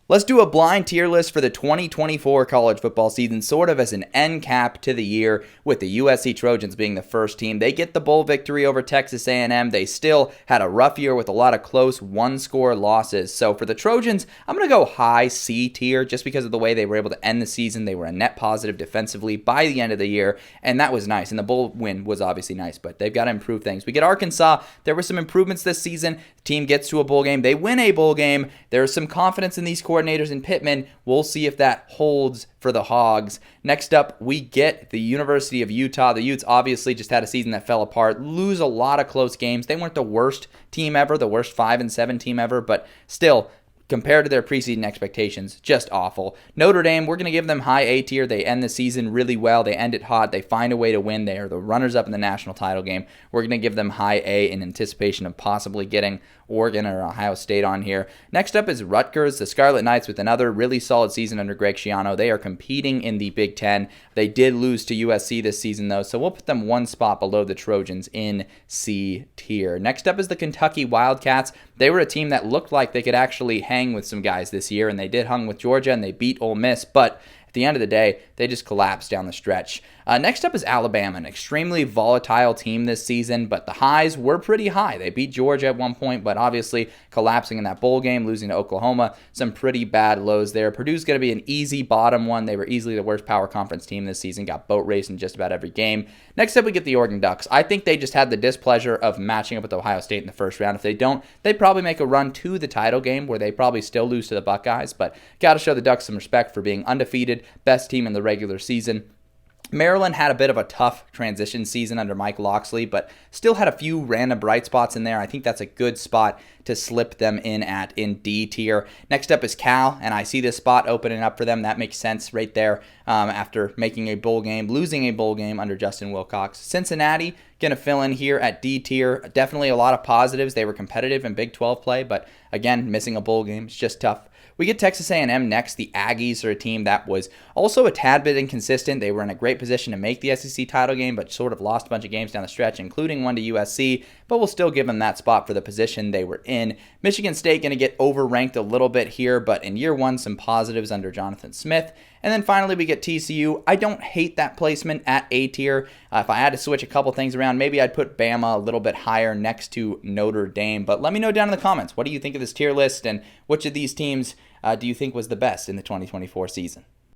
Let's do a blind tier list for the 2024 college football season, sort of as an end cap to the year, with the USC Trojans being the first team. They get the bowl victory over Texas A&M. They still had a rough year with a lot of close one-score losses. So for the Trojans, I'm going to go high C tier just because of the way they were able to end the season. They were a net positive defensively by the end of the year, and that was nice. And the bowl win was obviously nice, but they've got to improve things. We get Arkansas. There were some improvements this season. The team gets to a bowl game. They win a bowl game. There's some confidence in these coordinators in Pittman. We'll see if that holds for the Hogs. Next up, we get the University of Utah. The Utes obviously just had a season that fell apart, lose a lot of close games. They weren't the worst team ever, the worst 5-7 team ever, but still, compared to their preseason expectations, just awful. Notre Dame, we're going to give them high A tier. They end the season really well. They end it hot. They find a way to win. They are the runners-up in the national title game. We're going to give them high A in anticipation of possibly getting Oregon or Ohio State on here. Next up is Rutgers, the Scarlet Knights, with another really solid season under Greg Schiano. They are competing in the Big Ten. They did lose to USC this season, though, so we'll put them one spot below the Trojans in C tier. Next up is the Kentucky Wildcats. They were a team that looked like they could actually hang with some guys this year, and they did hung with Georgia, and they beat Ole Miss, but at the end of the day, they just collapsed down the stretch. Next up is Alabama, an extremely volatile team this season, but the highs were pretty high. They beat Georgia at one point, but obviously collapsing in that bowl game, losing to Oklahoma, some pretty bad lows there. Purdue's going to be an easy bottom one. They were easily the worst power conference team this season, got boat raced in just about every game. Next up, we get the Oregon Ducks. I think they just had the displeasure of matching up with Ohio State in the first round. If they don't, they probably make a run to the title game where they probably still lose to the Buckeyes, but got to show the Ducks some respect for being undefeated, best team in the regular season. Maryland had a bit of a tough transition season under Mike Locksley, but still had a few random bright spots in there. I think that's a good spot to slip them in D tier. Next up is Cal, and I see this spot opening up for them. That makes sense right there after making a bowl game, losing a bowl game under Justin Wilcox. Cincinnati, going to fill in here at D tier. Definitely a lot of positives. They were competitive in Big 12 play, but again, missing a bowl game is just tough. We get Texas A&M next. The Aggies are a team that was also a tad bit inconsistent. They were in a great position to make the SEC title game, but sort of lost a bunch of games down the stretch, including one to USC, but we'll still give them that spot for the position they were in. Michigan State going to get overranked a little bit here, but in year one, some positives under Jonathan Smith. And then finally, we get TCU. I don't hate that placement at A tier. If I had to switch a couple things around, maybe I'd put Bama a little bit higher next to Notre Dame. But let me know down in the comments, what do you think of this tier list, and which of these teams do you think was the best in the 2024 season?